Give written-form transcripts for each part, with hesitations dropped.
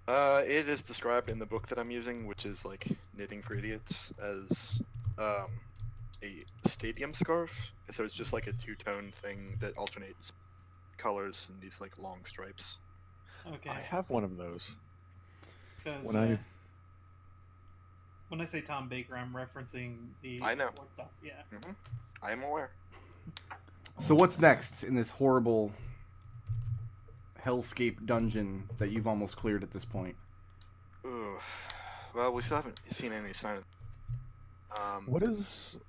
It is described in the book that I'm using, which is like Knitting for Idiots, as a stadium scarf. So it's just like a two-tone thing that alternates colors in these like long stripes. Okay. I have one of those. Because when I say Tom Baker, I'm referencing the. I know. Yeah. Mm-hmm. I am aware. So what's next in this horrible hellscape dungeon that you've almost cleared at this point? Ugh. Well, we still haven't seen any sign of. What is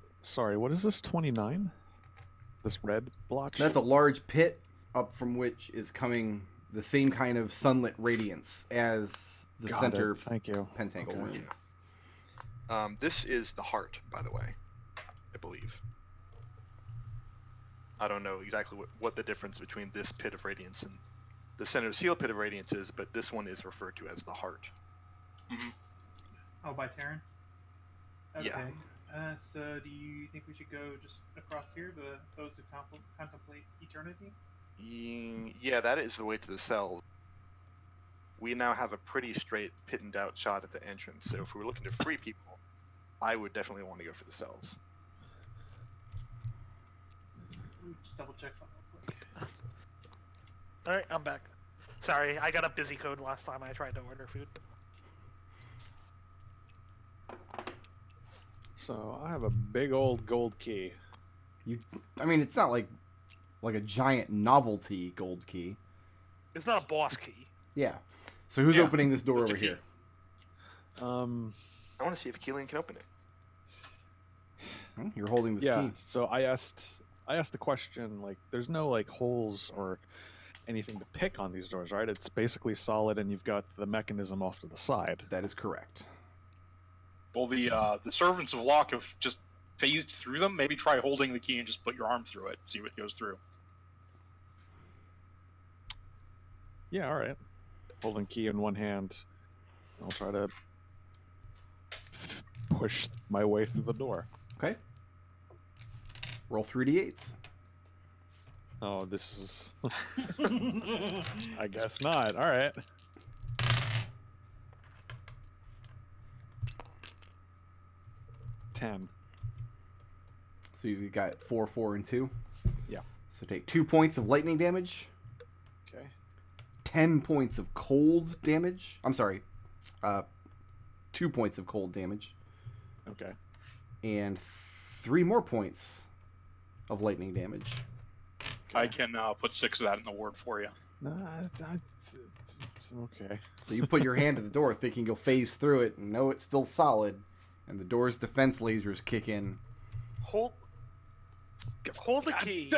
this 29? This red blotch? That's a large pit up from which is coming the same kind of sunlit radiance as the center Thank you. pentangle. Okay. Yeah. This is the heart, by the way, I believe. I don't know exactly what the difference between this pit of radiance and the center seal pit of radiance is, but this one is referred to as the heart. Mm-hmm. Oh, by Terran? Okay. Yeah. So do you think we should go just across here to those who contemplate eternity? Yeah, that is the way to the cell. We now have a pretty straight pitted out shot at the entrance, so if we were looking to free people, I would definitely want to go for the cells. Just double check something real quick. Alright, I'm back. Sorry, I got a busy code last time I tried to order food. So I have a big old gold key. I mean, it's not like a giant novelty gold key. It's not a boss key. Yeah. So who's opening this door Just a over key. here? I want to see if Kelian can open it. You're holding this key. So I asked the question, like, there's no like holes or anything to pick on these doors, right? It's basically solid, and you've got the mechanism off to the side. That is correct. Well, the servants of Locke have just phased through them. Maybe try holding the key and just put your arm through it. See what goes through. Yeah, all right. Holding key in one hand, I'll try to push my way through the door. Okay. Roll 3d8s. Oh, this is... I guess not. All right. $10. So you got 4, 4, and 2. Yeah. So take 2 points of lightning damage. Okay. 10 points of cold damage. I'm sorry. 2 points of cold damage. Okay. And 3 more points of lightning damage. I can put 6 of that in the ward for you. Nah, it's okay. So you put your hand to the door thinking you'll phase through it, and no, it's still solid. And the door's defense lasers kick in. Hold the key.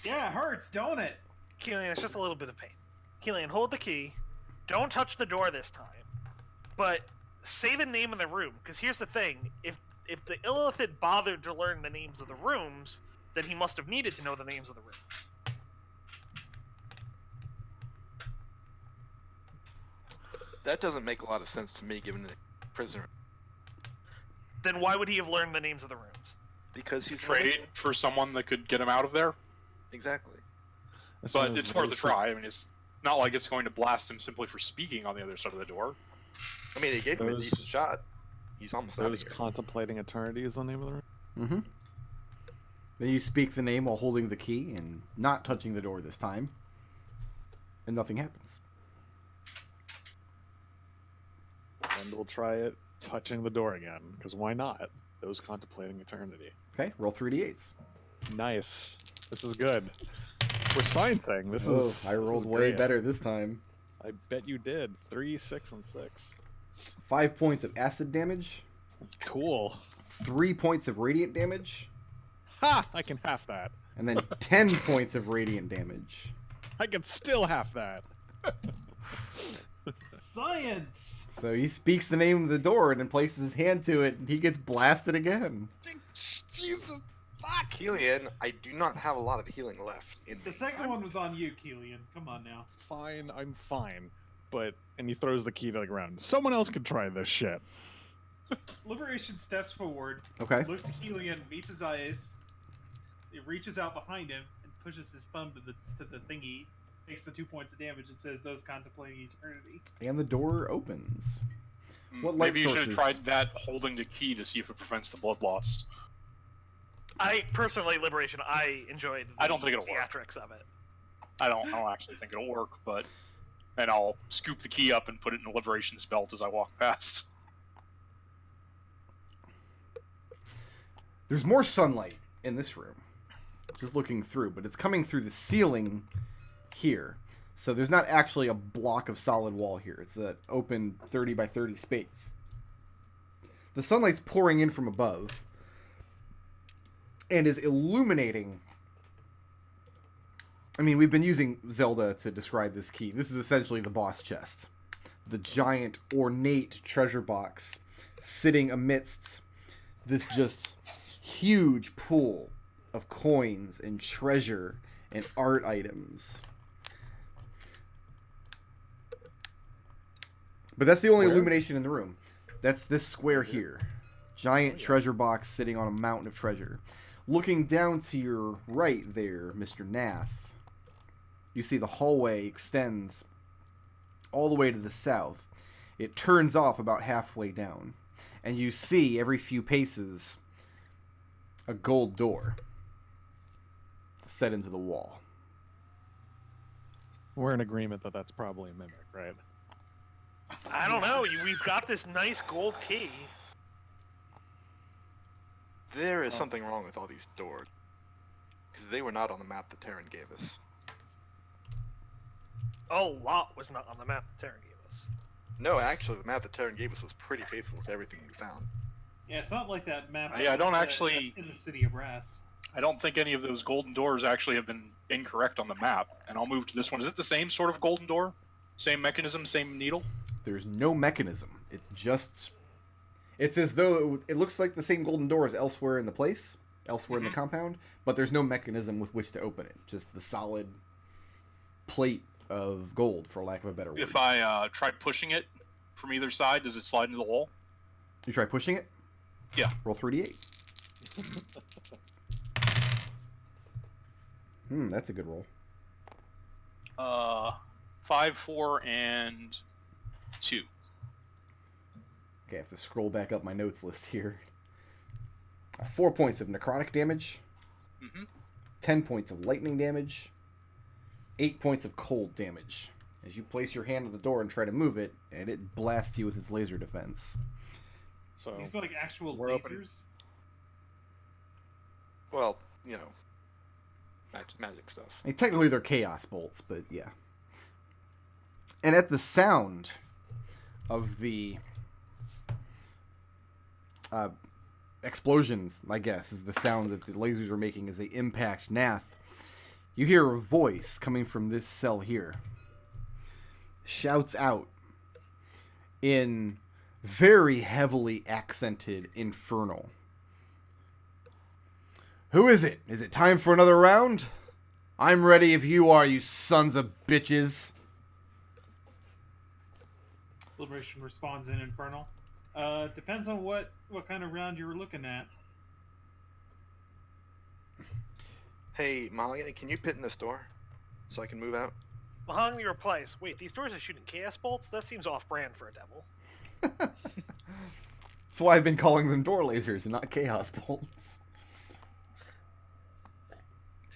Yeah, it hurts, don't it? Kelian, it's just a little bit of pain. Kelian, hold the key. Don't touch the door this time. But say the name of the room, because here's the thing. If the Illithid bothered to learn the names of the rooms, then he must have needed to know the names of the rooms. That doesn't make a lot of sense to me, given the prisoner. Then why would he have learned the names of the rooms? Because he's Trade for someone that could get him out of there. Exactly. But it's worth a try. I mean, it's not like it's going to blast him simply for speaking on the other side of the door. I mean, it gave him a decent shot. He's almost out of here. Contemplating Eternity is the name of the room? Mm-hmm. Then you speak the name while holding the key and not touching the door this time. And nothing happens. And we'll try it touching the door again, because why not? Those contemplating Eternity. Okay, roll 3d8s. Nice. This is good. We're sciencing. This is. I rolled is way great. better this time. I bet you did. 3, 6, and 6. 5 points of acid damage. Cool. 3 points of radiant damage. Ha! I can half that. And then 10 points of radiant damage. I can still half that. Science! So he speaks the name of the door and then places his hand to it, and he gets blasted again. Jesus. Fuck! Kelian, I do not have a lot of healing left in The me. second one was on you, Kelian. Come on now. Fine, I'm fine. But, and he throws the key to the ground. Someone else could try this shit. Liberation steps forward, Okay. looks to Kelian, meets his eyes. It reaches out behind him and pushes his thumb to the thingy, Takes the 2 points of damage. It says those contemplating eternity. And the door opens. What light Maybe you should have sources? tried that holding the key to see if it prevents the blood loss. I personally, Liberation, I enjoyed the I don't think it'll work. theatrics of it. I don't actually think it'll work, but and I'll scoop the key up and put it in the liberation's belt as I walk past. There's more sunlight in this room. Just looking through, but it's coming through the ceiling here. So there's not actually a block of solid wall here. It's an open 30 by 30 space. The sunlight's pouring in from above and is illuminating. I mean, we've been using Zelda to describe this key. This is essentially the boss chest. The giant, ornate treasure box sitting amidst this just huge pool of coins and treasure and art items. But that's the only illumination in the room. That's this square here. Giant treasure box sitting on a mountain of treasure. Looking down to your right there, Mr. Nath, you see the hallway extends all the way to the south. It turns off about halfway down. And you see, every few paces, a gold door set into the wall. We're in agreement that that's probably a mimic, right? I don't know. We've got this nice gold key. There is something wrong with all these doors. Because they were not on the map that Terran gave us. A lot was not on the map that Terran gave us. No, actually, the map that Terran gave us was pretty faithful to everything we found. Yeah, it's not like that map. Yeah, I don't was, actually- in the City of Brass. I don't think any of those golden doors actually have been incorrect on the map. And I'll move to this one. Is it the same sort of golden door? Same mechanism, same needle? There's no mechanism. It's just... It's as though it looks like the same golden door as elsewhere in the place, elsewhere in the compound, but there's no mechanism with which to open it. Just the solid plate of gold, for lack of a better word. If I try pushing it from either side, does it slide into the wall? You try pushing it? Yeah. Roll 3d8. That's a good roll. 5, 4, and 2. Okay, I have to scroll back up my notes list here. 4 points of necrotic damage. 10 points of lightning damage. 8 points of cold damage. As you place your hand on the door and try to move it, and it blasts you with its laser defense. So These are like actual we're opening- lasers. Well, you know, magic stuff. I mean, technically they're chaos bolts, but yeah. And at the sound of the explosions, I guess, is the sound that the lasers are making as they impact Nath, you hear a voice coming from this cell here. Shouts out in very heavily accented infernal. Who is it? Is it time for another round? I'm ready if you are, you sons of bitches. Liberation responds in Infernal. Depends on what kind of round you were looking at. Hey, Mahogany, can you pit in this door so I can move out? Mahogany replies, wait, these doors are shooting chaos bolts? That seems off-brand for a devil. That's why I've been calling them door lasers and not chaos bolts.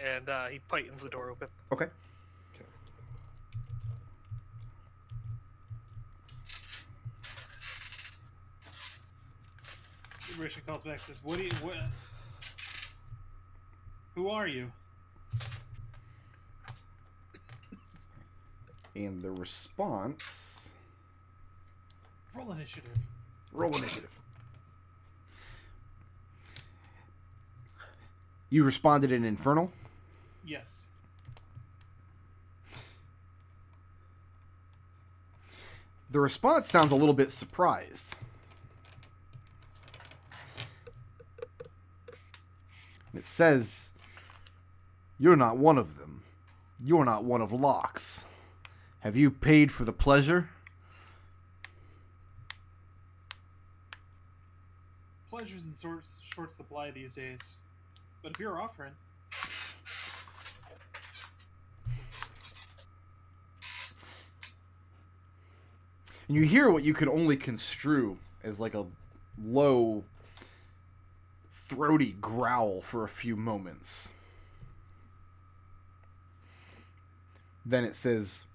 And he tightens the door open. Okay. Liberation calls back and says, who are you? And the response... Roll initiative. Roll initiative. You responded in Infernal? Yes. The response sounds a little bit surprised. It says, "You're not one of them. You're not one of Locke's. Have you paid for the pleasure?" Pleasure's in short supply these days. But if you're offering... And you hear what you could only construe as like a low, throaty growl for a few moments. Then it says,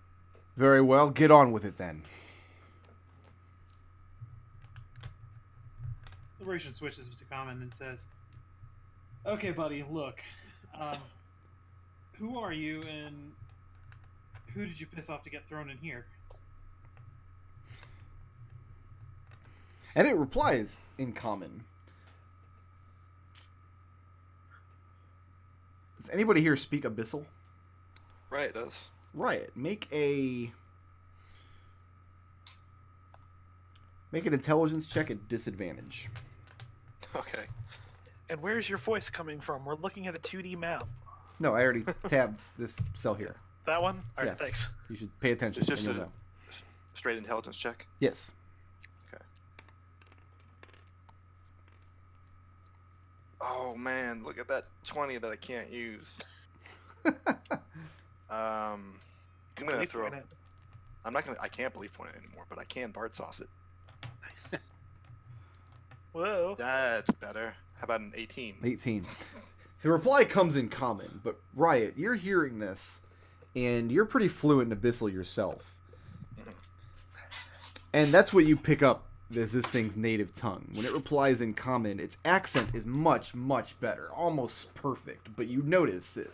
"Very well, get on with it then." Liberation switches to common and says, "Okay, buddy, look. Who are you, and who did you piss off to get thrown in here?" And it replies in common. Does anybody here speak Abyssal? Riot does. Riot, make an intelligence check at disadvantage. Okay. And where's your voice coming from? We're looking at a 2D map. No, I already tabbed this cell here. That one? Alright, Yeah. thanks. You should pay attention. It's just and you'll a know. straight intelligence check. Yes. Oh man, look at that 20 that I can't use. I'm gonna Believe throw. in it. I'm not gonna. I can't believe point it anymore, but I can Bard sauce it. Nice. Whoa. That's better. How about an 18? 18. The reply comes in common, but Riot, you're hearing this, and you're pretty fluent in Abyssal yourself. And that's what you pick up as this thing's native tongue. When it replies in common, its accent is much, much better. Almost perfect. But you notice that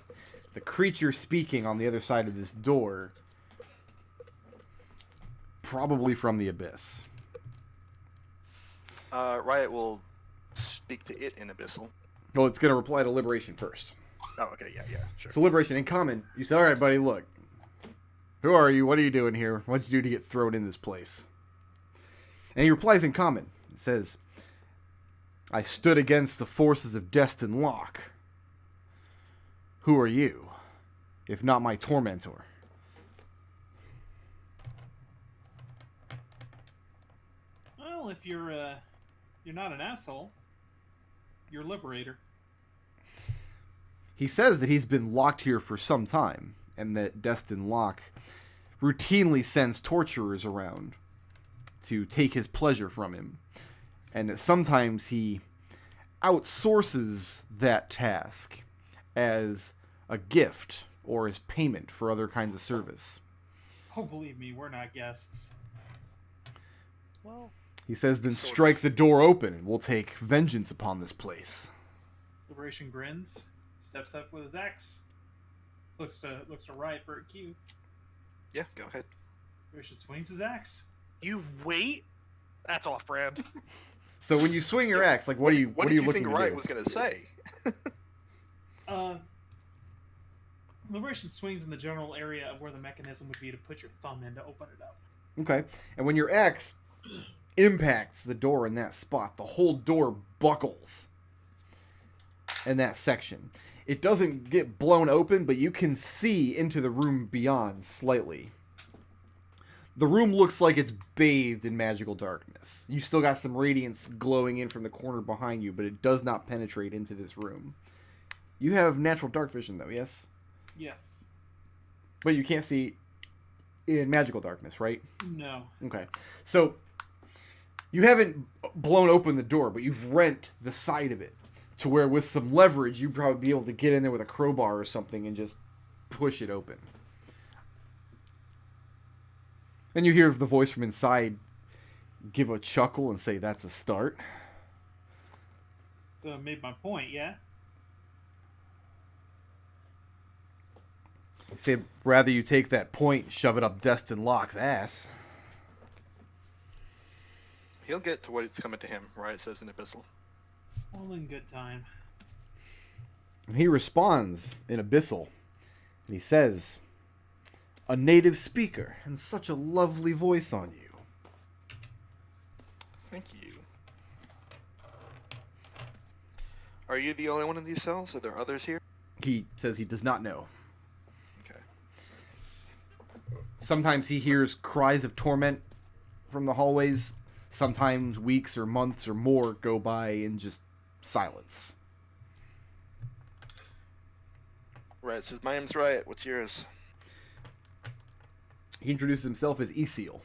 the creature speaking on the other side of this door, probably from the Abyss. Riot will speak to it in Abyssal. Well, it's going to reply to Liberation first. Oh, okay, yeah, sure. So Liberation, in common, you said, "Alright, buddy, look. Who are you? What are you doing here? What'd you do to get thrown in this place?" And he replies in common. It says, "I stood against the forces of Destin Locke. Who are you, if not my tormentor?" Well, if you're not an asshole, you're Liberator. He says that he's been locked here for some time, and that Destin Locke routinely sends torturers around to take his pleasure from him, and that sometimes he outsources that task as a gift or as payment for other kinds of service. Oh, believe me, we're not guests. Well, He says, "Then strike the door open, and we'll take vengeance upon this place." Liberation grins, steps up with his axe, looks to Riot for a cue. Yeah, go ahead. Liberation swings his axe. you wait? That's off-brand. So when you swing your axe, like, what are you What did you looking think to Riot do? was gonna say? Liberation swings in the general area of where the mechanism would be to put your thumb in to open it up. Okay. And when your axe impacts the door in that spot, the whole door buckles in that section. It doesn't get blown open, but you can see into the room beyond slightly. The room looks like it's bathed in magical darkness. You still got some radiance glowing in from the corner behind you, but it does not penetrate into this room. You have natural dark vision, though, yes? Yes. But you can't see in magical darkness, right? No. Okay. So, you haven't blown open the door, but you've rent the side of it to where with some leverage, you'd probably be able to get in there with a crowbar or something and just push it open. And you hear the voice from inside give a chuckle and say, "That's a start." So I made my point, yeah? Say, rather you take that point and shove it up Destin Locke's ass. He'll get to what it's coming to him, Riot says in Abyssal. All in good time. And he responds in Abyssal. And he says, "A native speaker and such a lovely voice on you." Thank you. Are you the only one in these cells? Are there others here? He says he does not know. Okay. Sometimes he hears cries of torment from the hallways. Sometimes weeks or months or more go by in just silence. Riot says, "My name's Riot. What's yours?" He introduces himself as Eseal.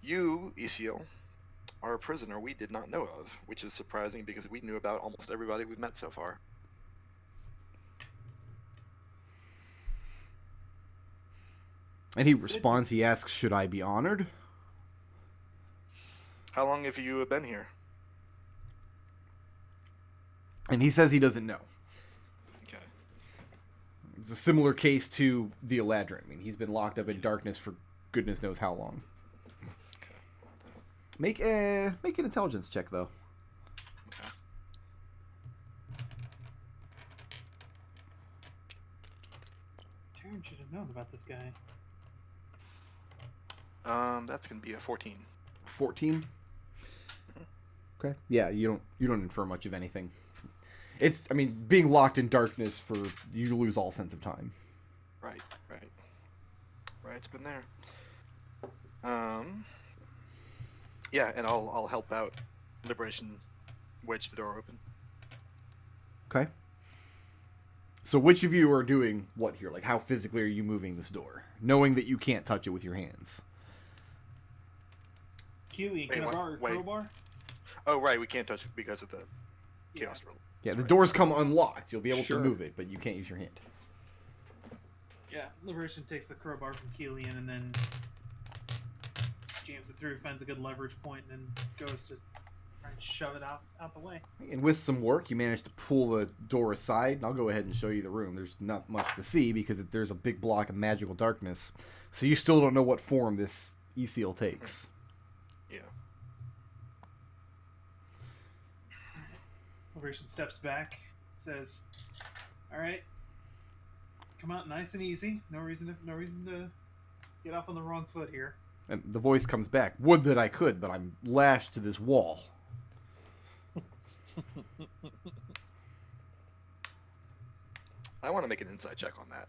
You, Isiel, are a prisoner we did not know of, which is surprising because we knew about almost everybody we've met so far. And he responds, he asks, should I be honored? How long have you been here? And he says he doesn't know. Okay. It's a similar case to the Eladrin. I mean, he's been locked up in darkness for goodness knows how long. Okay. Make an intelligence check, though. Okay. Taryn should have known about this guy. That's gonna be a 14. 14. Okay. Yeah, you don't infer much of anything. It's, I mean, being locked in darkness for you lose all sense of time. Right. It's been there. Yeah, and I'll help out. Liberation wedge the door open. Okay. So which of you are doing what here? Like, how physically are you moving this door, knowing that you can't touch it with your hands? Kelian, can I borrow your crowbar? Oh, right, we can't touch it because of the chaos rule. Yeah, the Right. doors come unlocked. You'll be able Sure. to move it, but you can't use your hand. Yeah, Liberation takes the crowbar from Kelian and then jams it through, finds a good leverage point, and then goes to try and shove it out the way. And with some work, you manage to pull the door aside. And I'll go ahead and show you the room. There's not much to see because there's a big block of magical darkness. So you still don't know what form this Isiel takes. Yeah. Liberation steps back, says, "All right, come out nice and easy. No reason to get off on the wrong foot here." And the voice comes back. Would that I could, but I'm lashed to this wall. I want to make an insight check on that.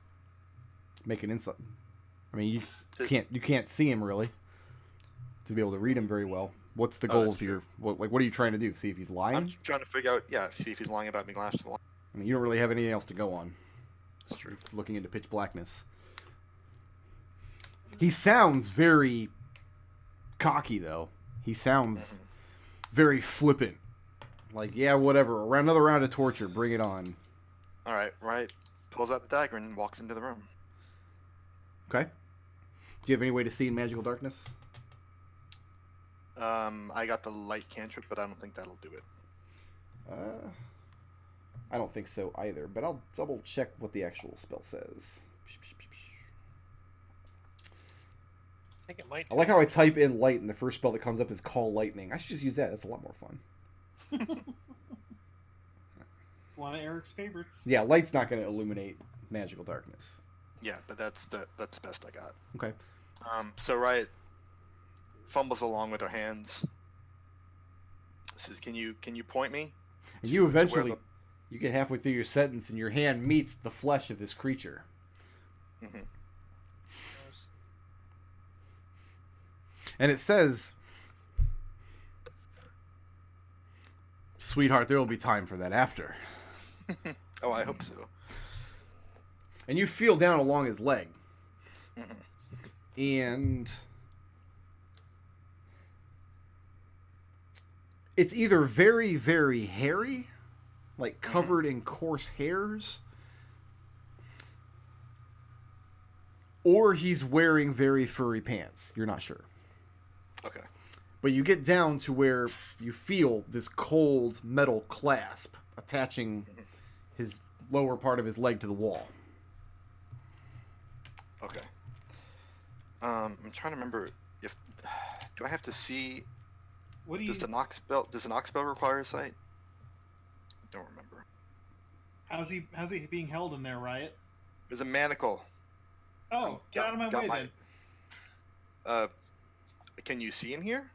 Make an insight. I mean, you can't see him really to be able to read him very well. What's the goal that's of your what are you trying to do? See if he's lying? I'm trying to figure out, see if he's lying about being lashed to the wall. I mean, you don't really have anything else to go on. That's true. Looking into pitch blackness. He sounds very cocky, though. He sounds very flippant. Like, yeah, whatever. Another round of torture. Bring it on. All right, Riot pulls out the dagger and walks into the room. Okay. Do you have any way to see in magical darkness? I got the light cantrip, but I don't think that'll do it. I don't think so either, but I'll double check what the actual spell says. I think it might. I like how I type in light and the first spell that comes up is call lightning. I should just use that. That's a lot more fun. One of Eric's favorites. Yeah, light's not going to illuminate magical darkness. Yeah, but that's the best I got. Okay. So Riot fumbles along with her hands. Says, "Can you point me?" And you eventually, the- you get halfway through your sentence and your hand meets the flesh of this creature. Mhm. And it says, "Sweetheart, there will be time for that after." Oh, I hope so. And you feel down along his leg. Mhm. And it's either very, very hairy, like covered in coarse hairs, or he's wearing very furry pants. You're not sure. Okay. But you get down to where you feel this cold metal clasp attaching his lower part of his leg to the wall. Okay. I'm trying to remember if do I have to see. What do you? Does the knock spell require a sight? I don't remember. How's he being held in there, Riot? There's a manacle. Oh, get out of my way then. Can you see in here?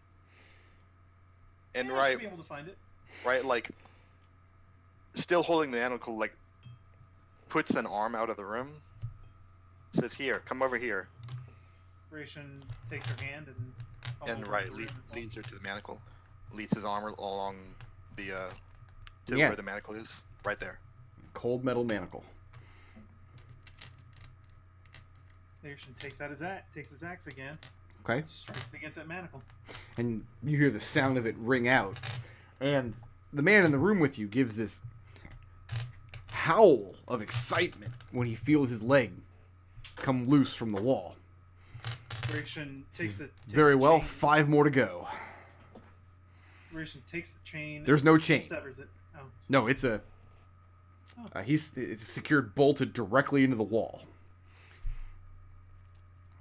And Yeah, I Riot, should be able to find it. Riot, like, still holding the manacle, like, puts an arm out of the room. Says, "Here, come over here." Ration takes her hand and. And follows Riot into the room as well. leads her to the manacle. Leads his arm along the to Yeah. where the manacle is. Right there. Cold metal manacle. Ration takes his axe again. Okay. Strikes against that manacle. And you hear the sound of it ring out. And the man in the room with you gives this howl of excitement when he feels his leg come loose from the wall. Ration takes the Very well, chain. 5 more to go. Ration takes the chain. There's no chain. Severs it. Oh. No, it's a... it's secured, bolted directly into the wall.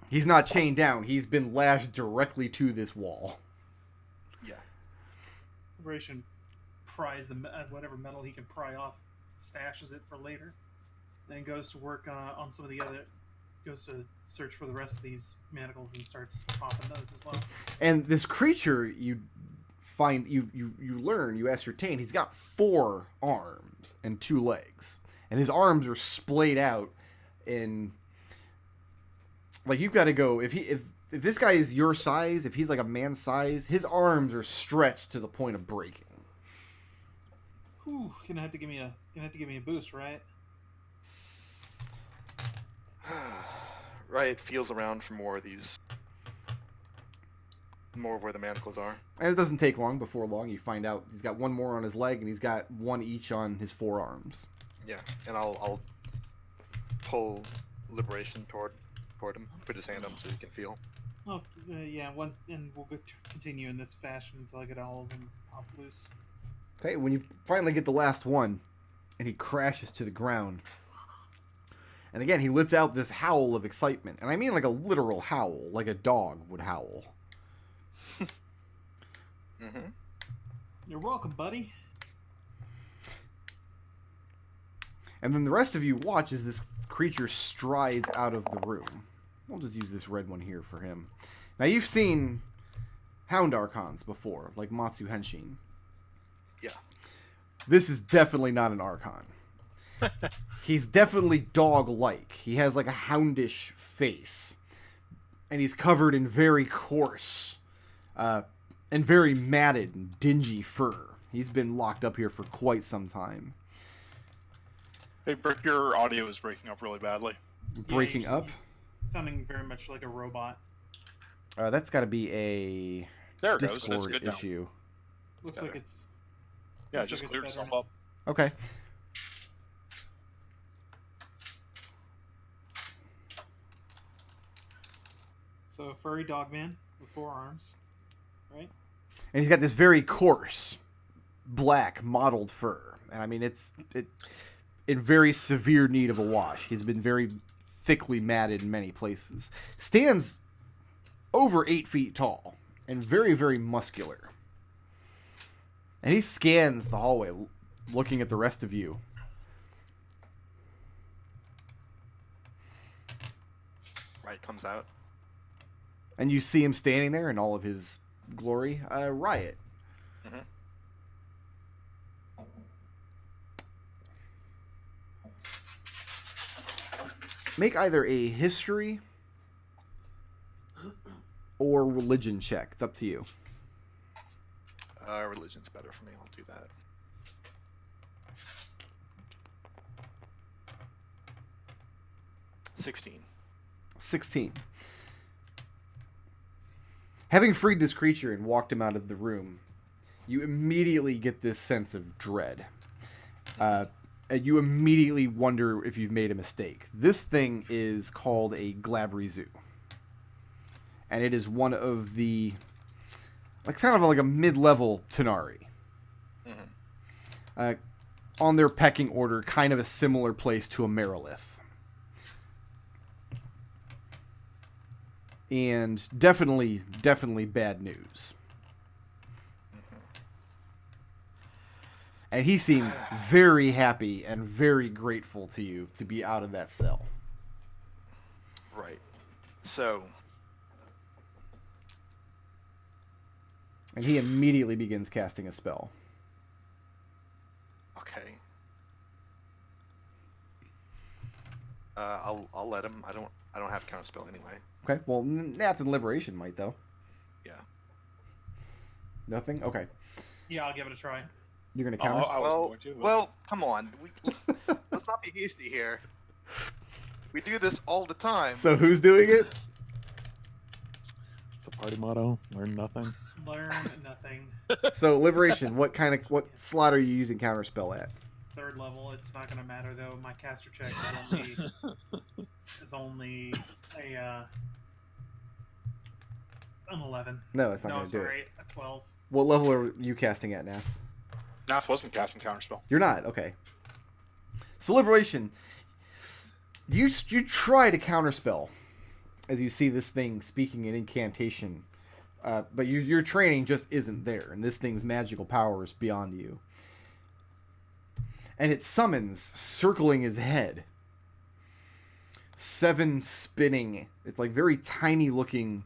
He's not chained down. He's been lashed directly to this wall. Yeah. Ration pries whatever metal he can pry off, stashes it for later, then goes to work on some of the other... Goes to search for the rest of these manacles and starts popping those as well. And this creature, you find, you ascertain, he's got 4 arms and 2 legs. And his arms are splayed out in... Like, you've got to go... If this guy is your size, if he's like a man's size, his arms are stretched to the point of breaking. Whew, gonna have to give me a boost, right? Riot feels around for more of where the manacles are. And it doesn't take long. Before long, you find out he's got 1 more on his leg, and he's got 1 each on his 4 arms. Yeah, and I'll pull Liberation toward him, put his hand up so he can feel. Oh, yeah, and we'll continue in this fashion until I get all of them pop loose. Okay, when you finally get the last one, and he crashes to the ground. And again, he lets out this howl of excitement. And I mean like a literal howl, like a dog would howl. Mm-hmm. You're welcome, buddy. And then the rest of you watch as this creature strides out of the room. We'll just use this red one here for him. Now, you've seen Hound Archons before, like Matsu Henshin. Yeah. This is definitely not an Archon. He's definitely dog-like. He has like a houndish face. And he's covered in very coarse and very matted and dingy fur. He's been locked up here for quite some time. Hey, Brick, your audio is breaking up really badly. Breaking up? Sounding very much like a robot. That's got to be a There it goes. Discord That's good now. issue. Looks like it's... Yeah, looks just like cleared it's itself better. up. Okay. So, furry dog man with 4 arms, right? And he's got this very coarse, black, mottled fur. And I mean, it's in very severe need of a wash. He's been very thickly matted in many places. Stands over 8 feet tall and very, very muscular. And he scans the hallway, looking at the rest of you. Riot comes out. And you see him standing there in all of his glory. Riot. Mm-hmm. Make either a history or religion check. It's up to you. Religion's better for me. I'll do that. $16. 16. Having freed this creature and walked him out of the room, you immediately get this sense of dread. And you immediately wonder if you've made a mistake. This thing is called a Glabrizu. And it is one of the... like kind of like a mid-level Tanari. Mm-hmm. On their pecking order, kind of a similar place to a Merilith. And definitely bad news. And he seems very happy and very grateful to you to be out of that cell. Right. So... and he immediately begins casting a spell. Okay. I'll let him. I don't have counterspell anyway. Okay, well, Nath and Liberation might, though. Yeah. Nothing? Okay. Yeah, I'll give it a try. You're going to counter? I was going to. But... Well, come on. Let's not be hasty here. We do this all the time. So who's doing it? Party motto: learn nothing. Learn nothing. So liberation. What slot are you using counterspell at? 3rd level. It's not gonna matter though. My caster check is only a an 11. No, that's not No, going I'm to do it. sorry, a 12. What level are you casting at, Nath? Nath wasn't casting counterspell. You're not. Okay. So liberation. You try to counterspell as you see this thing speaking an incantation, but your training just isn't there, and this thing's magical power is beyond you. And it summons, circling his head, 7 spinning. It's like very tiny looking,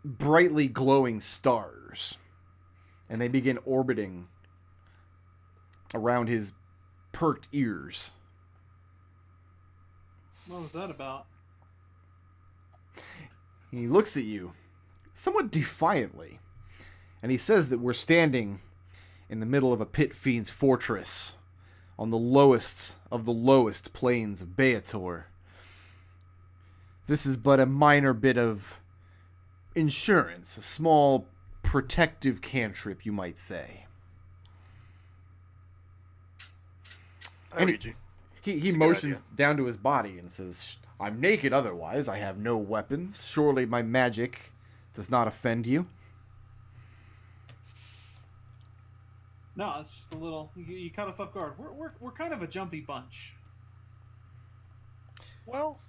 brightly glowing stars, and they begin orbiting around his perked ears. What was that about? He looks at you somewhat defiantly, and he says that we're standing in the middle of a pit fiend's fortress on the lowest of the lowest plains of Beator. This is but a minor bit of insurance, a small protective cantrip, you might say. I read you. He It's a good motions idea. down to his body and says, I'm naked otherwise. I have no weapons. Surely my magic does not offend you. No, it's just a little. You caught us off guard. We're kind of a jumpy bunch. Well,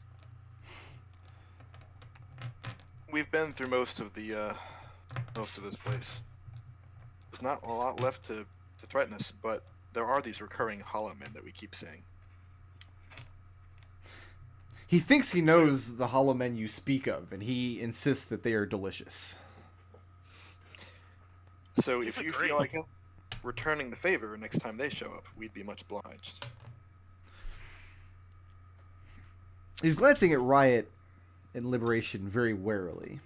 We've been through most of this place. There's not a lot left to threaten us, but there are these recurring hollow men that we keep seeing. He thinks he knows the hollow men you speak of, and he insists that they are delicious. So if you Disagree. feel like returning the favor next time they show up, we'd be much obliged. He's glancing at Riot and Liberation very warily.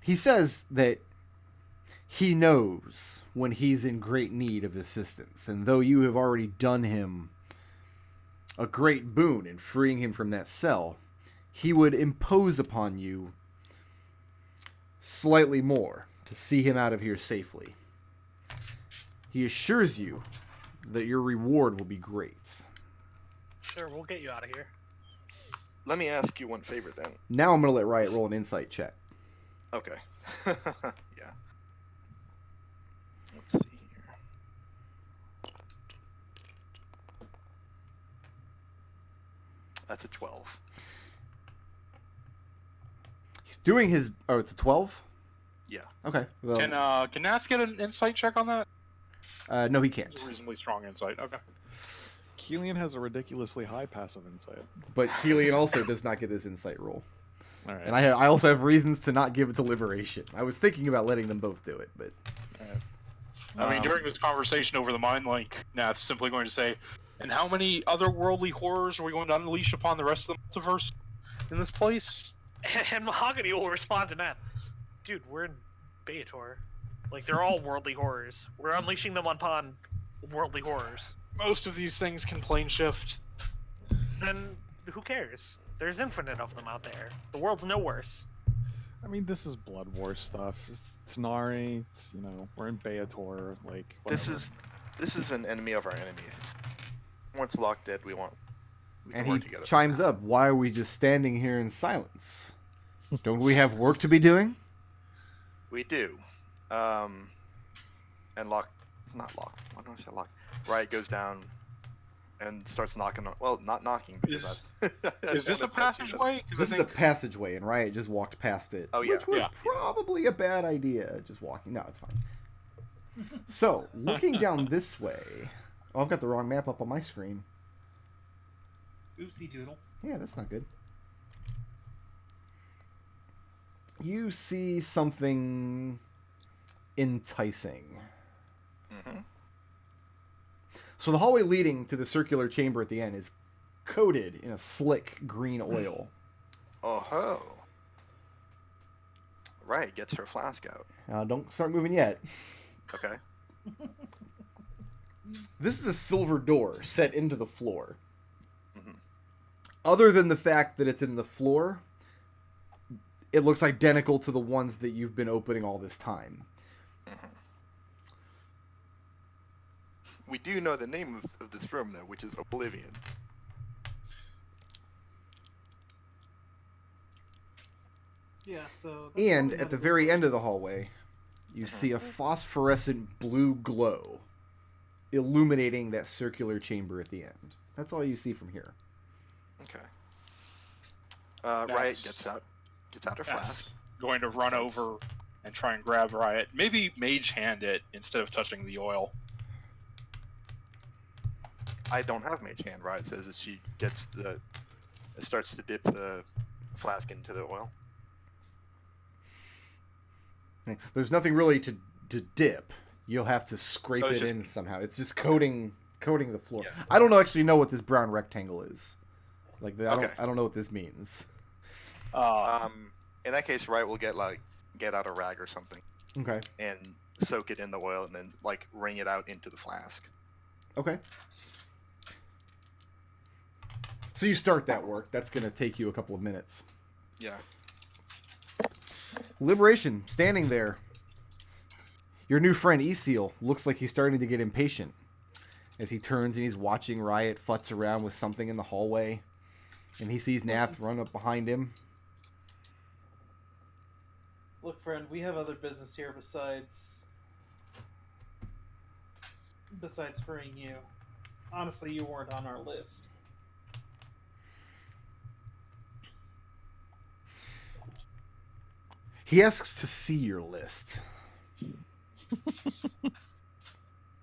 He says that he knows when he's in great need of assistance, and though you have already done him a great boon in freeing him from that cell, he would impose upon you slightly more to see him out of here safely. He assures you that your reward will be great. sure, we'll get you out of here. Let me ask you one favor then. Now I'm going to let Riot roll an insight check. Okay. Yeah. Let's see here. That's a 12. He's doing his... Oh, it's a 12? Yeah. Okay. Well, Can Nath get an insight check on that? no, he can't. It's a reasonably strong insight. Okay. Kelian has a ridiculously high passive insight. But Kelian also does not get this insight roll. All right. And I also have reasons to not give it to Liberation. I was thinking about letting them both do it, but... All right. I mean, during this conversation over the mind link, Nath's simply going to say, and how many otherworldly horrors are we going to unleash upon the rest of the multiverse in this place? And Mahogany will respond to that. Dude, we're in Beator. Like, they're all worldly horrors. We're unleashing them upon worldly horrors. Most of these things can plane shift. Then who cares? There's infinite of them out there. The world's no worse. I mean, this is Blood War stuff. It's Tanari. It's, we're in Beator. Like, This whatever. is an enemy of our enemy. Once locked dead, we can And work he together. chimes up, why are we just standing here in silence? Don't we have work to be doing? We do. And not Why don't I say Lock? Riot goes down and starts knocking on. Well, not knocking because Is this a passageway? 'Cause This I is a think passageway, and Riot just walked past it. Oh, yeah. Which was Yeah. probably a bad idea, just walking. No, it's fine. So, looking down this way... Oh, I've got the wrong map up on my screen. Oopsie doodle. Yeah, that's not good. You see something enticing. Mhm. So the hallway leading to the circular chamber at the end is coated in a slick green oil. Oh ho! Riot gets her flask out. Don't start moving yet. Okay. This is a silver door set into the floor. Other than the fact that it's in the floor, it looks identical to the ones that you've been opening all this time. We do know the name of this room, though, which is Oblivion. Yeah, so... And at the very end of the hallway, you see a phosphorescent blue glow illuminating that circular chamber at the end. That's all you see from here. Okay. Riot gets out her flask. Going to run over and try and grab Riot. Maybe mage hand it instead of touching the oil. I don't have mage hand. Riot says that she starts to dip the flask into the oil. There's nothing really to dip. You'll have to scrape it in somehow. It's just coating the floor. Yeah. I don't actually know what this brown rectangle is. I Okay. don't know what this means. In that case, Riot will get out a rag or something Okay. and soak it in the oil and then wring it out into the flask. Okay. So you start that work. That's going to take you a couple of minutes. Yeah. Liberation, standing there. Your new friend Esil looks like he's starting to get impatient as he turns and he's watching Riot futz around with something in the hallway. And he sees Nath run up behind him. Look, friend, we have other business here besides freeing you. Honestly, you weren't on our list. He asks to see your list.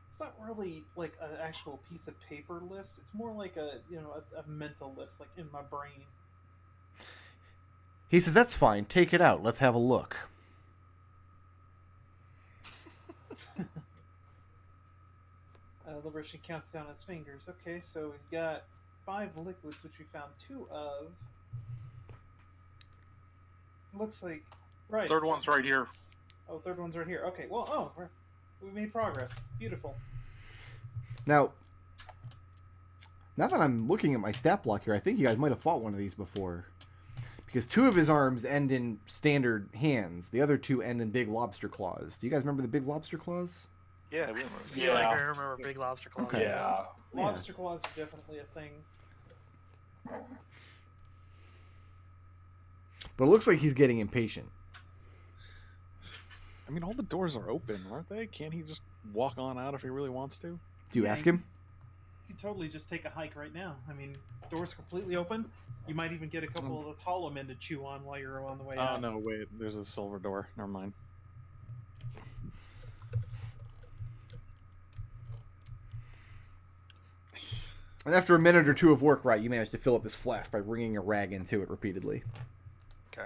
It's not really like an actual piece of paper list. It's more like a mental list, like in my brain. He says, "That's fine. Take it out. Let's have a look." Liberation counts down his fingers. Okay, so we've got 5 liquids, which we found 2 of. Looks like... Right. Third one's right here. Oh, third one's right here. Okay, well, we made progress. Beautiful. Now that I'm looking at my stat block here, I think you guys might have fought one of these before. Because 2 of his arms end in standard hands. The other 2 end in big lobster claws. Do you guys remember the big lobster claws? Yeah, we remember. Yeah, like I remember Big Lobster Claw. Okay. Yeah. Lobster claws are definitely a thing. But it looks like he's getting impatient. I mean, all the doors are open, aren't they? Can't he just walk on out if he really wants to? Do you Yeah, ask him? You could totally just take a hike right now. I mean, doors are completely open. You might even get a couple of those hollow men to chew on while you're on the way out. Oh, no, wait. There's a silver door. Never mind. And after a minute or 2 of work, right, you manage to fill up this flask by wringing a rag into it repeatedly. Okay.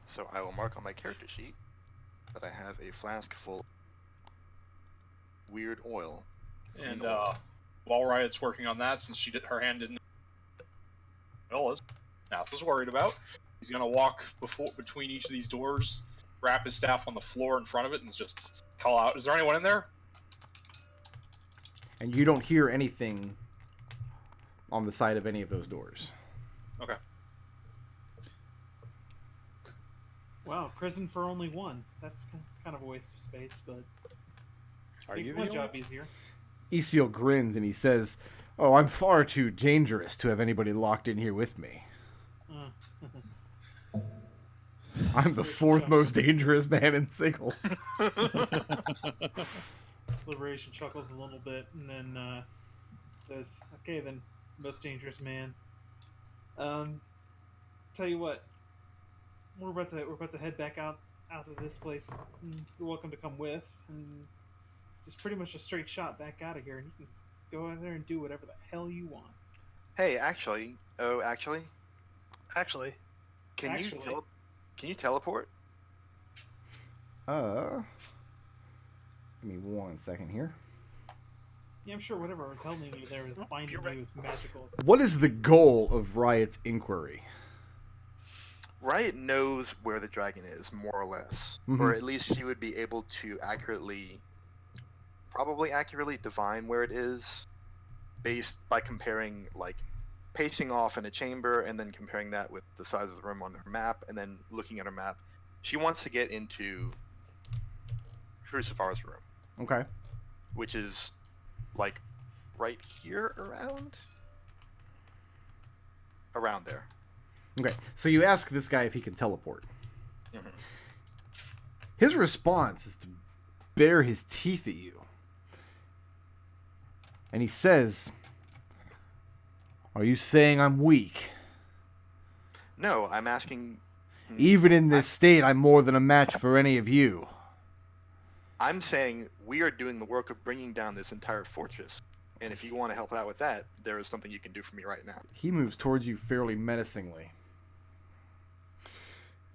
So I will mark on my character sheet that I have a flask full of weird oil. And while Riot's working on that, since her hand didn't well as Nath was worried about, he's gonna walk between each of these doors, wrap his staff on the floor in front of it, and just call out, "Is there anyone in there?" And you don't hear anything on the side of any of those doors. Okay. Wow, prison for only 1. That's kind of a waste of space, but makes my job easier. Esil grins and he says, "Oh, I'm far too dangerous to have anybody locked in here with me. I'm the 4th most dangerous man in Sigil." Liberation chuckles a little bit and then says, "Okay, then, most dangerous man. Tell you what, we're about to head back out of this place. You're welcome to come with, and it's just pretty much a straight shot back out of here, and you can go out there and do whatever the hell you want." Hey, actually, Actually, can you teleport? Give me 1 second here. Yeah, I'm sure whatever was holding you there was binding you was magical. What is the goal of Riot's inquiry? Riot knows where the dragon is, more or less. Mhm. Or at least she would be able to probably accurately divine where it is, based by comparing, pacing off in a chamber and then comparing that with the size of the room on her map and then looking at her map. She wants to get into Crucifar's room, Okay. which is like right here around there. Okay. So you ask this guy if he can teleport. Mhm. His response is to bare his teeth at you. And he says, "Are you saying I'm weak? No, I'm asking. Even in this state, I'm more than a match for any of you." I'm saying we are doing the work of bringing down this entire fortress. And if you want to help out with that, there is something you can do for me right now. He moves towards you fairly menacingly.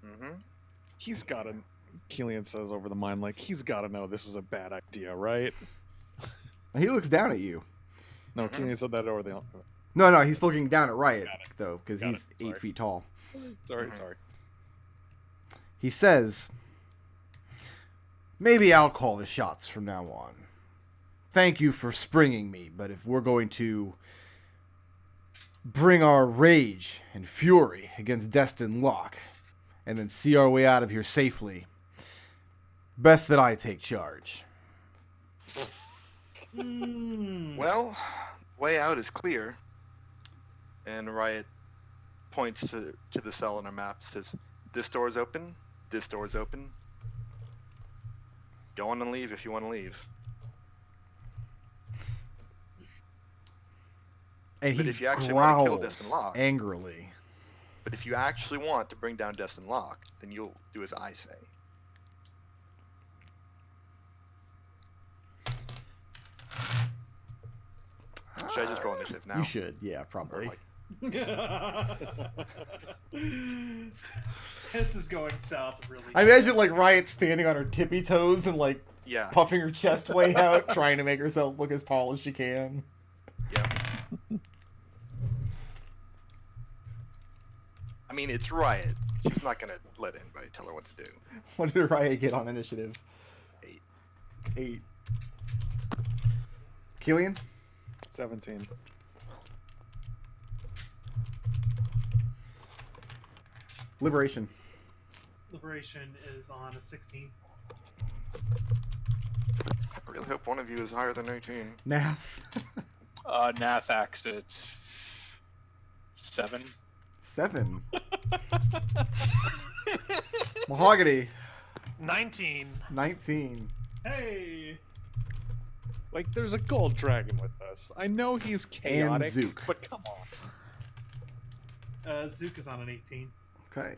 Mm-hmm. He's got to. Kelian says over the mind, like, he's got to know this is a bad idea, right? He looks down at you. No, Kelian said that over the. No, he's looking down at Riot, Got it. though, because Got he's it. Sorry. 8 feet tall. Sorry, Mhm. sorry. He says, "Maybe I'll call the shots from now on. Thank you for springing me, but if we're going to bring our rage and fury against Destin Locke and then see our way out of here safely, best that I take charge." Well, way out is clear. And Riot points to the cell on her map, says, "This door is open. This door is open. Go on and leave if you want to leave." And But he if you actually want to kill growls Destin Locke, angrily. but if you actually want to bring down Destin Locke, then you'll do as I say. Should I just roll initiative now? You should, yeah, Or, probably. like, This is going south really I imagine like Riot standing on her tippy toes and like yeah, puffing her chest way out, trying to make herself look as tall as she can. yeah. I mean, it's Riot. She's not gonna let anybody tell her what to do. What did Riot get on initiative? 8. 8. Kelian? 17. Liberation. Liberation is on a 16. I really hope one of you is higher than 18. Nath. Nath axed at 7. 7. Mahogany. 19. 19. Hey! Like, there's a gold dragon with us. I know he's chaotic, Zook. but come on. Zook is on an 18. Okay.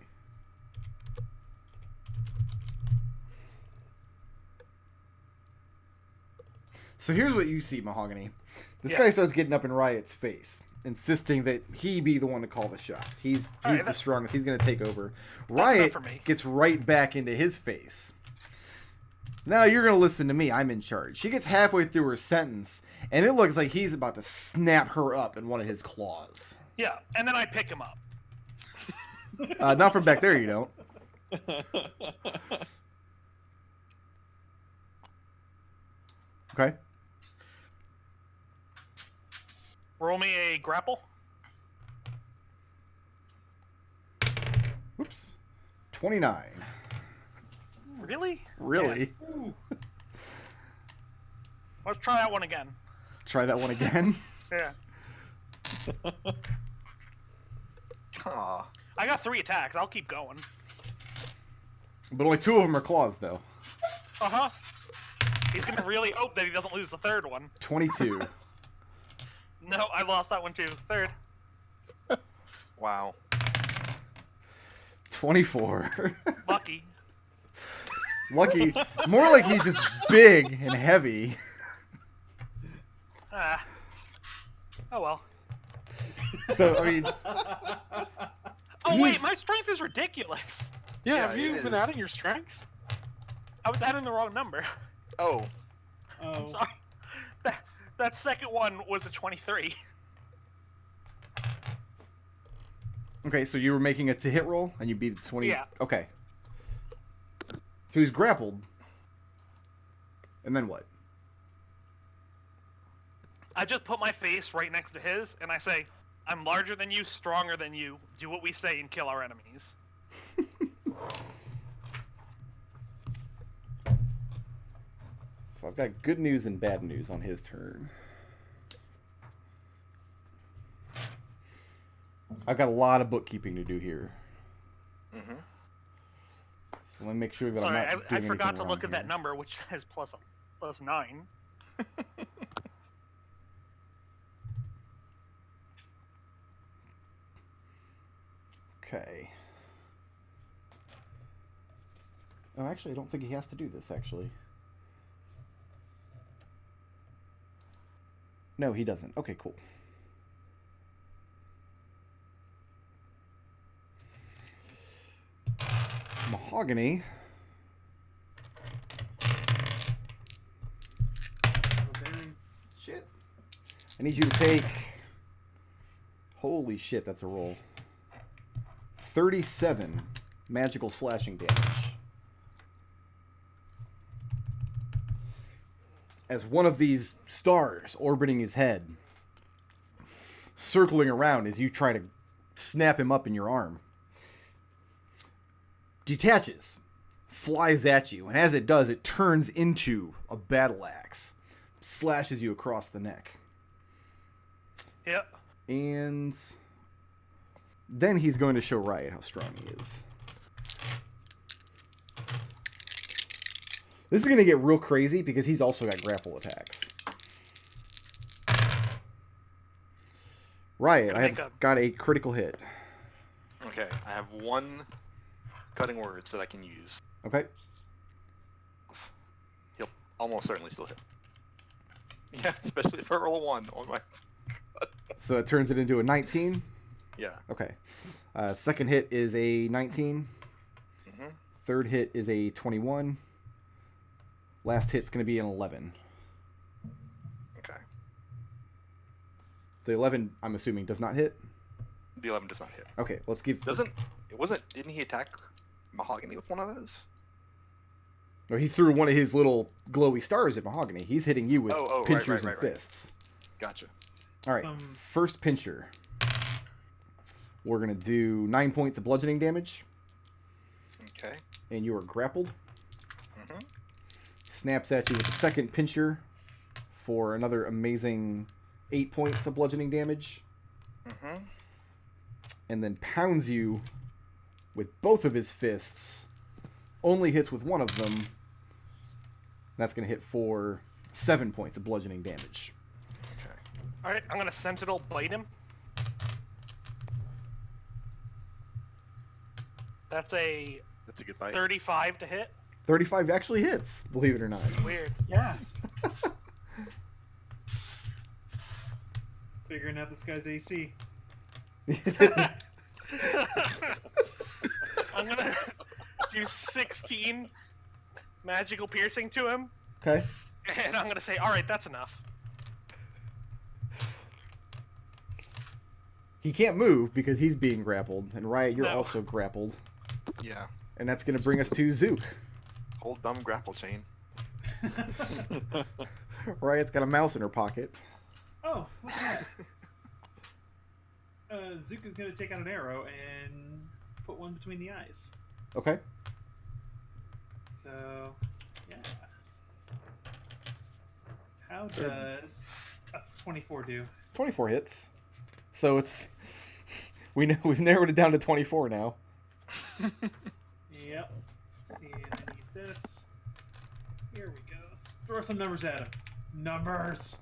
So here's what you see, Mahogany. This Yeah. guy starts getting up in Riot's face, insisting that he be the one to call the shots. He's Alright, the that- strongest. He's going to take over. enough Riot for me. gets right back into his face. Now you're going to listen to me. I'm in charge. She gets halfway through her sentence, and it looks like he's about to snap her up in one of his claws. Yeah, and then I pick him up. Not from back there, you don't. Okay. Roll me a grapple. Whoops. 29. Really? Really? Ooh. Let's try that one again. Try that one again. Yeah. Aw. I got 3 attacks. I'll keep going. But only 2 of them are claws, though. Uh-huh. He's gonna really hope that he doesn't lose the 3rd one. 22. No, I lost that one too. 3rd. Wow. 24. Lucky. Lucky. More like he's just big and heavy. Ah. Oh well. So, I mean, Oh He's- wait, my strength is ridiculous. Yeah, Yeah, have you it been is. adding your strength? I was adding the wrong number. Oh, Oh. Sorry. That second one was a 23. okay, so you were making a to hit roll and you beat 20. Yeah. Okay. So he's grappled. And then what? I just put my face right next to his, and I say, I'm larger than you, stronger than you. Do what we say and kill our enemies. So I've got good news and bad news on his turn. I've got a lot of bookkeeping to do here. Mm-hmm. So let me make sure that Sorry, I'm not I doing forgot to anything look wrong at that here. number, which says plus 9. Okay. Oh, actually, I don't think he has to do this, actually. No, he doesn't. Okay, cool. Mahogany. Shit. I need you to take... Holy shit, that's a roll. 37 magical slashing damage. As one of these stars orbiting his head, circling around as you try to snap him up in your arm, detaches, flies at you, and as it does, it turns into a battle axe, slashes you across the neck. Yep. And then he's going to show Riot how strong he is. This is going to get real crazy because he's also got grapple attacks. Riot, I have got a critical hit. Okay, I have one cutting words that I can use. Okay. He'll almost certainly still hit. Yeah, especially if I roll a 1 on my... So it turns it into a 19? Yeah. Okay. Second hit is a 19. Mm-hmm. Third hit is a 21. Last hit's going to be an 11. Okay. The 11, I'm assuming, does not hit? The 11 does not hit. Okay, let's give... Didn't he attack Mahogany with one of those? No, he threw one of his little glowy stars at Mahogany. He's hitting you with pinchers and fists. Gotcha. All right, first pincher. We're going to do 9 points of bludgeoning damage. Okay. And you are grappled. Mm-hmm. Snaps at you with the second pincher for another amazing 8 points of bludgeoning damage. Mm-hmm. And then pounds you with both of his fists. Only hits with one of them. That's going to hit for 7 points of bludgeoning damage. Okay. Alright, I'm gonna Sentinel bite him. That's a good bite. 35 to hit. 35 actually hits, believe it or not. Weird. Yes. Figuring out this guy's AC. I'm gonna do 16 magical piercing to him. Okay. And I'm gonna say, alright, that's enough. He can't move because he's being grappled. And Riot, you're also grappled. Yeah. And that's going to bring us to Zook. Hold dumb grapple chain. Riot's got a mouse in her pocket. Oh, look at that. Zook is going to take out an arrow and put one between the eyes. Okay. So, yeah. How does a 24 do? 24 hits. So it's... We've narrowed it down to 24 now. Yep. Let's see, I need this. Here we go. Let's throw some numbers at him. Numbers!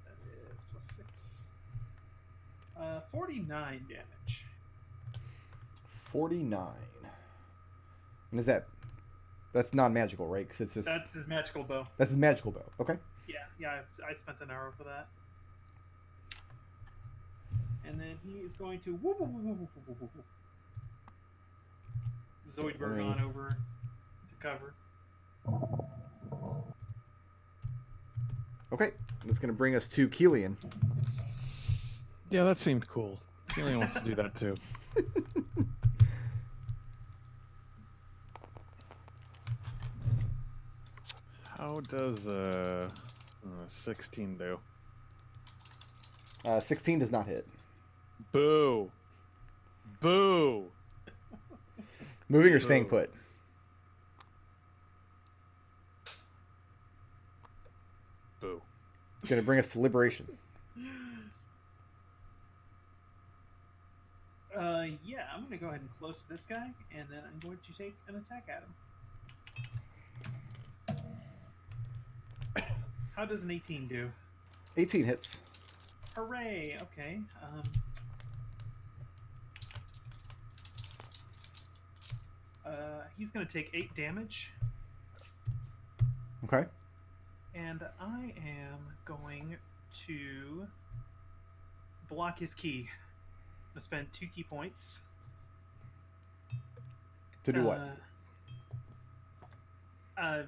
That is plus 6. 49 damage. 49. And is that... That's non-magical, right? Because it's just... That's his magical bow. That's his magical bow. Okay. Yeah, I spent an arrow for that. And then he is going to Zoidberg on over to cover. Okay. That's going to bring us to Kelian. Yeah, that seemed cool. Kelian wants to do that too. How does 16 do? 16 does not hit. Boo. Boo. Moving or staying Boo. put? Boo. It's going to bring us to liberation. Yeah, I'm going to go ahead and close this guy, and then I'm going to take an attack at him. How does an 18 do? 18 hits. Hooray! Okay. He's going to take 8 damage, Okay. and I am going to block his key. I'm going to spend 2 key points. To do what?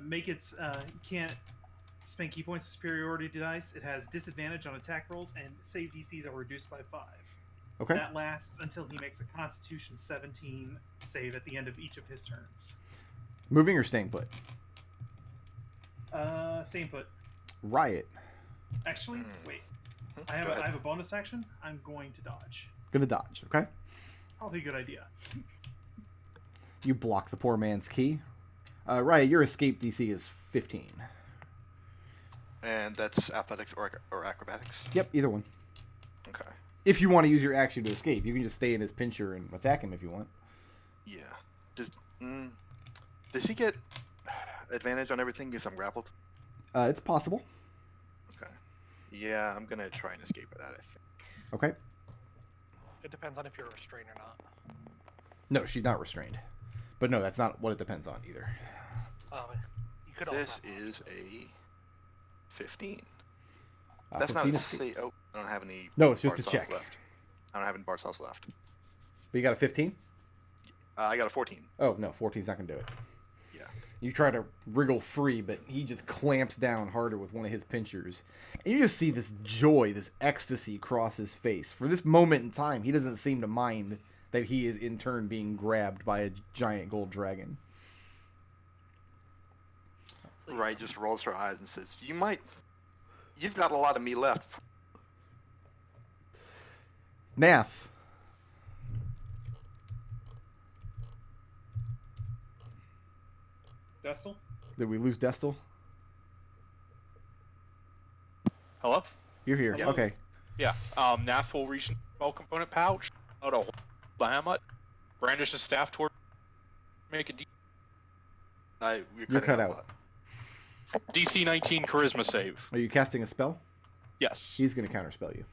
Make it. You can't spend key points of superiority dice. It has disadvantage on attack rolls, and save DCs are reduced by 5. Okay. That lasts until he makes a Constitution 17 save at the end of each of his turns. Moving or staying put? Staying put. Riot. Actually, wait. Go I ahead. have a bonus action. I'm going to dodge. Gonna dodge, okay? Probably a good idea. You block the poor man's key. Riot, your escape DC is 15. And that's athletics or acrobatics. Yep, either one. Okay. If you want to use your action to escape, you can just stay in his pincher and attack him if you want. Yeah. Does he get advantage on everything because I'm grappled? It's possible. Okay. Yeah, I'm gonna try and escape with that, I think. Okay. It depends on if you're restrained or not. No, she's not restrained. But no, that's not what it depends on either. Oh, you could This also. is a 15. 15 That's not to escapes. say. Oh, I don't have any. No, it's just bar a cells check. left. I don't have any bar cells left. But you got a 15? I got a 14. Oh, no, 14's not going to do it. Yeah. You try to wriggle free, but he just clamps down harder with one of his pinchers. And you just see this joy, this ecstasy cross his face. For this moment in time, he doesn't seem to mind that he is in turn being grabbed by a giant gold dragon. Right, just rolls her eyes and says, You've got a lot of me left. Nath. Destil? Did we lose Destil? Hello? You're here. Yeah. Okay. Yeah. Nath will reach in the spell component pouch. Nodal the hammer. Brandish his staff toward. Make a You're cut out. DC 19 charisma save. Are you casting a spell? Yes. He's going to counterspell you.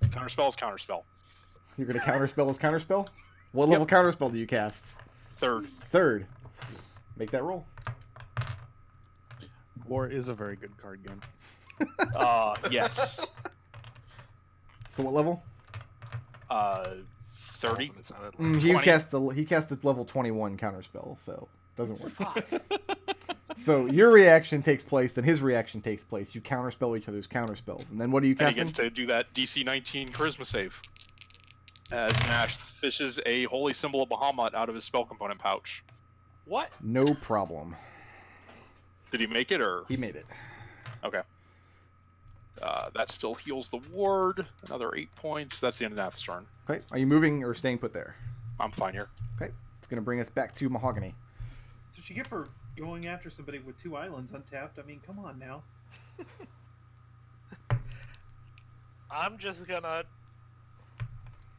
Counterspell is counterspell. You're going to counterspell his counterspell? What level counterspell do you cast? Third. Third. Make that roll. War is a very good card game. Yes. So what level? 30. It sounded like He cast a level 21 counterspell, so doesn't work. So your reaction takes place, then his reaction takes place. You counterspell each other's counterspells, and then what do you And he cast? gets to do that DC 19 charisma save. As Nash fishes a holy symbol of Bahamut out of his spell component pouch. What? No problem. Did he make it, or? He made it. Okay. That still heals the ward. Another 8 points. That's the end of Nath's turn. Okay. Are you moving or staying put there? I'm fine here. Okay. It's going to bring us back to Mahogany. That's what you get for going after somebody with 2 islands untapped. I mean, come on now. I'm just gonna.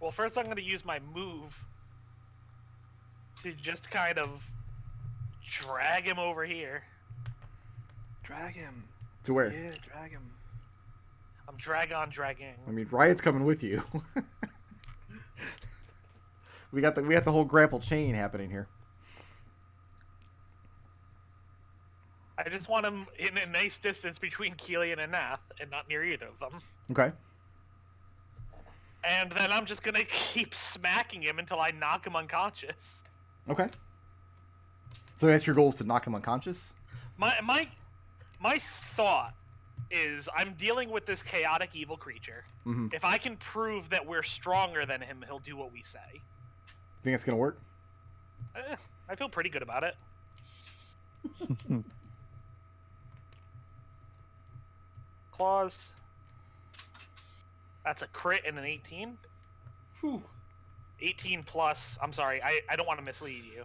Well, first I'm gonna use my move to just kind of drag him over here. Drag him. To where? Yeah, drag him. I'm dragging. I mean, Riot's coming with you. we got the whole grapple chain happening here. I just want him in a nice distance between Kelian and Nath, and not near either of them. Okay. And then I'm just gonna keep smacking him until I knock him unconscious. Okay. So that's your goal, is to knock him unconscious? My thought is I'm dealing with this chaotic evil creature. Mm-hmm. If I can prove that we're stronger than him, he'll do what we say. Think that's going to work? I feel pretty good about it. Claws. That's a crit and an 18. Whew. 18 plus. I'm sorry, I don't want to mislead you.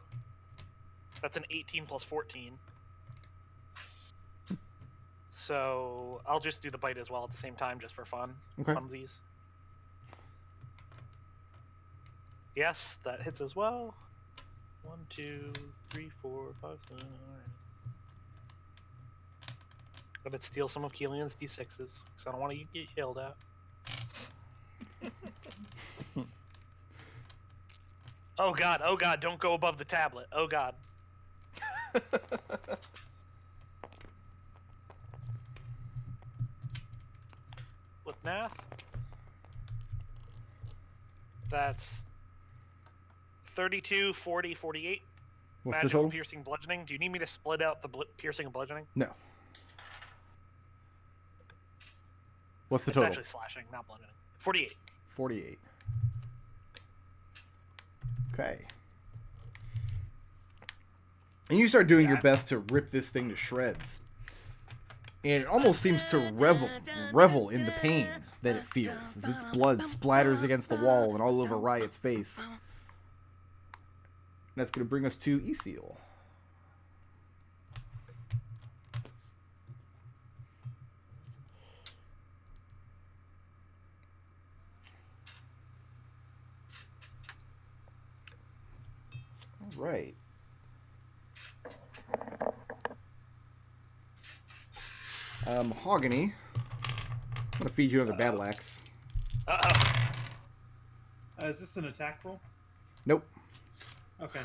That's an 18 plus 14. So I'll just do the bite as well at the same time, just for fun. Okay. Funsies. Yes, that hits as well. 1, 2, 3, 4, 5, 6. Alright. Gonna steal some of Kelian's d6s, because I don't want to get yelled at. Oh god, don't go above the tablet. Oh god. With Nath. That's 32, 40, 48. What's the Magical total? piercing bludgeoning. Do you need me to split out the piercing and bludgeoning? No. What's the It's total? actually slashing, not bludgeoning. 48. 48. Okay. And you start doing your best to rip this thing to shreds. And it almost seems to revel in the pain that it feels as its blood splatters against the wall and all over Riot's face. And that's going to bring us to Eseal. All right. Mahogany. I'm going to feed you another battle axe. Uh-oh. Is this an attack roll? Nope. Okay.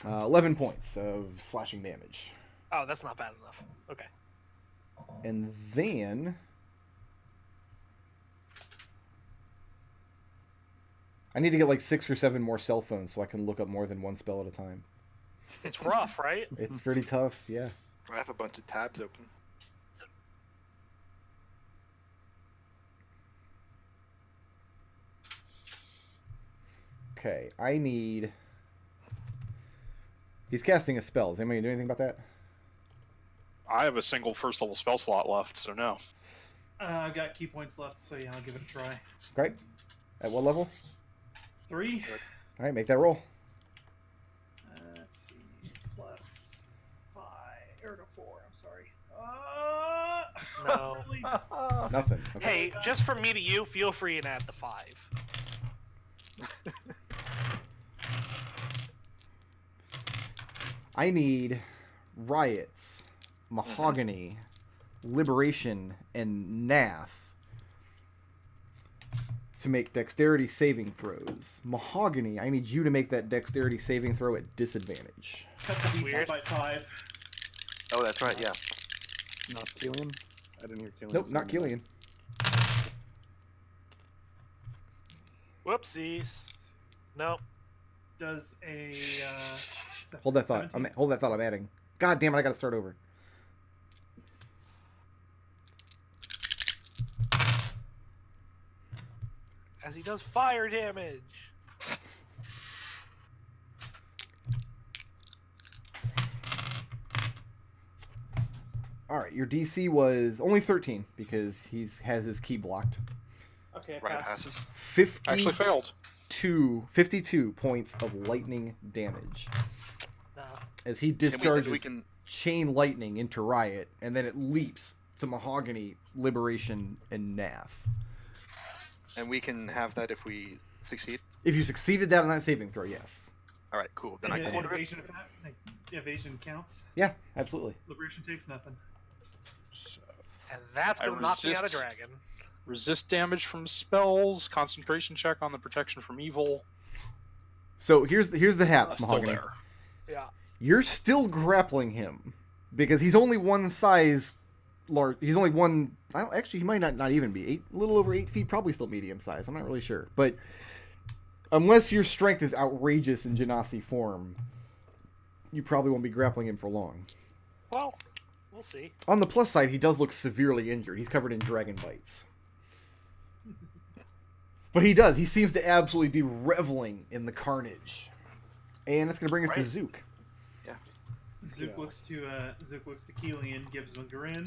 11 points of slashing damage. Oh, that's not bad enough. Okay. And then... I need to get like 6 or 7 more cell phones so I can look up more than one spell at a time. It's rough, right? It's pretty tough, yeah. I have a bunch of tabs open. Okay, I need... He's casting a spell. Is anybody do anything about that? I have a single first level spell slot left, so no. I've got key points left, so yeah, I'll give it a try. Okay. At what level? 3. All right, make that roll. Let's see. Plus 5. Or no, 4. I'm sorry. No. Really? Nothing. Okay. Hey, just from me to you, feel free and add the 5. I need Riot's, Mahogany, Liberation, and Nath to make dexterity saving throws. Mahogany, I need you to make that dexterity saving throw at disadvantage. Cut the DC Weird. by 5. Oh, that's right. Yeah. Not Kelian? I didn't hear Kelian. Nope, not Kelian. Whoopsies. Nope. Does a Hold that thought. 17? Hold that thought. I'm adding. God damn it! I gotta start over. As he does fire damage. All right, your DC was only 13 because has his key blocked. Okay, I Right, passed. passes. 50. Actually failed. 52 points of lightning damage No. as he And discharges we can. chain lightning into Riot, and then it leaps to Mahogany, Liberation, and Nath. And we can have that if we succeed. If you succeeded that on that saving throw, yes. All right, cool. Then I can And order it. evasion counts. Yeah, absolutely. Liberation takes nothing. So, And that's I gonna knock me out of resist. dragon. resist damage from spells, concentration check on the protection from evil. So here's the haps, Still Mahogany. there. Yeah. You're still grappling him because he's only one size large. He's only one. Actually, he might not even be a little over 8 feet. Probably still medium size. I'm not really sure, but unless your strength is outrageous in Genasi form, you probably won't be grappling him for long. Well, we'll see. On the plus side, he does look severely injured. He's covered in dragon bites. But he does. He seems to absolutely be reveling in the carnage. And that's going to bring us to Right. Zook. Zook looks to Kelian, gives him a grin,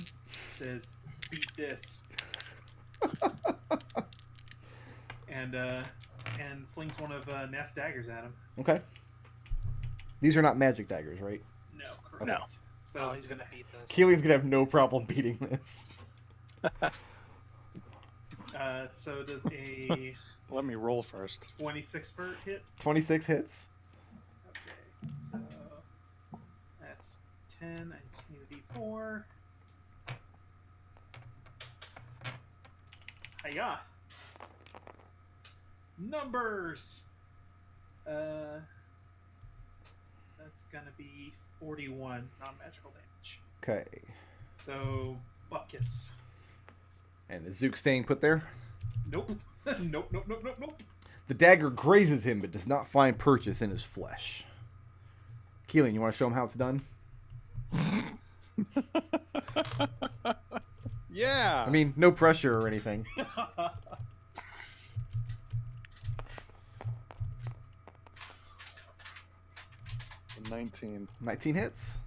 says, "Beat this." and flings one of Nath's daggers at him. Okay. These are not magic daggers, right? No, correct. No. So Oh, it's he's gonna beat this. Kelian's gonna have no problem beating this. So does a Let me roll first. 26 for hit? 26 hits. Okay, so that's 10. I just need a d4. Hiya! Numbers! That's gonna be 41 non-magical damage. Okay. So, Buckus. And is Zook staying put there? Nope. Nope, nope, nope, nope, nope. The dagger grazes him, but does not find purchase in his flesh. Kelian, you want to show him how it's done? Yeah. I mean, no pressure or anything. 19. 19 hits.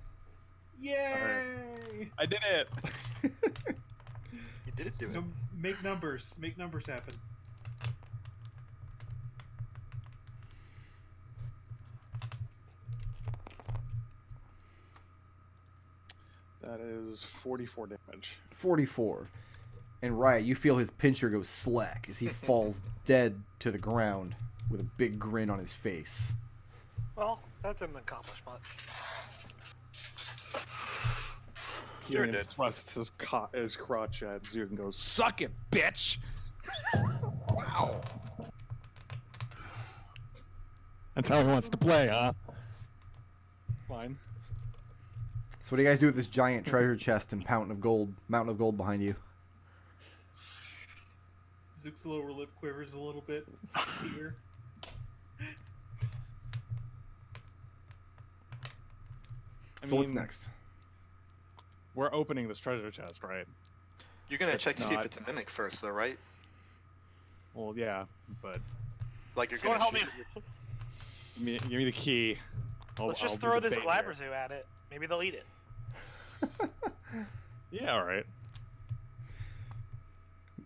Yay! I did it. You did do it. Make numbers. Make numbers happen. That is 44 damage. 44. And Riot, you feel his pincher go slack as he falls dead to the ground with a big grin on his face. Well, that's an accomplishment. Kelian thrusts his crotch at Zook and goes, "Suck it, bitch!" Wow. That's how he wants to play, huh? Fine. So what do you guys do with this giant treasure chest and mountain of gold behind you? Zook's lower lip quivers a little bit here. So what's next? We're opening this treasure chest, right? You're gonna It's check to see if not- it's a mimic first, though, right? Well, yeah, but Like you're Someone gonna help me. give me the key. Let's I'll just do throw the this bait here. Glabrazoo at it. Maybe they'll eat it. Yeah, all right.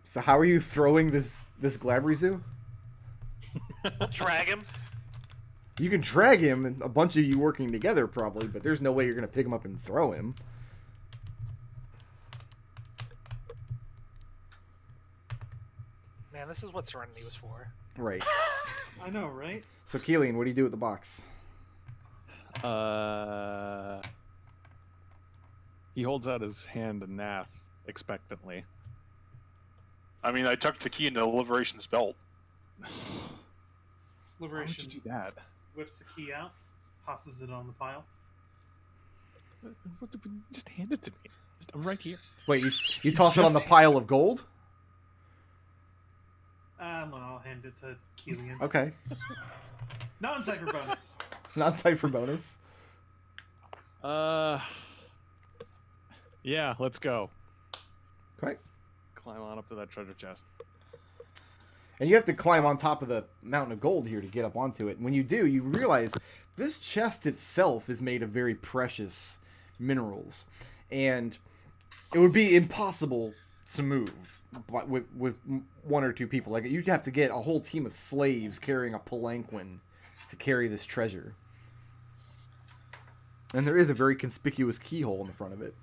So how are you throwing this Glabrazoo? We'll drag him. You can drag him, and a bunch of you working together probably, but there's no way you're gonna pick him up and throw him. Man, this is what Serenity was for. Right. I know, right? So Kelian, what do you do with the box? He holds out his hand to Nath expectantly. I mean, I tucked the key into Liberation's belt. Why would Liberation you do that? whips the key out, tosses it on the pile. Just hand it to me. I'm right here. Wait, you toss it on the pile of gold? I'll hand it to Kelian. Okay. Non-cipher bonus. Not cipher bonus. Yeah, let's go. Okay. Climb on up to that treasure chest. And you have to climb on top of the mountain of gold here to get up onto it. And when you do, you realize this chest itself is made of very precious minerals. And it would be impossible to move with one or two people. Like, you'd have to get a whole team of slaves carrying a palanquin to carry this treasure. And there is a very conspicuous keyhole in the front of it.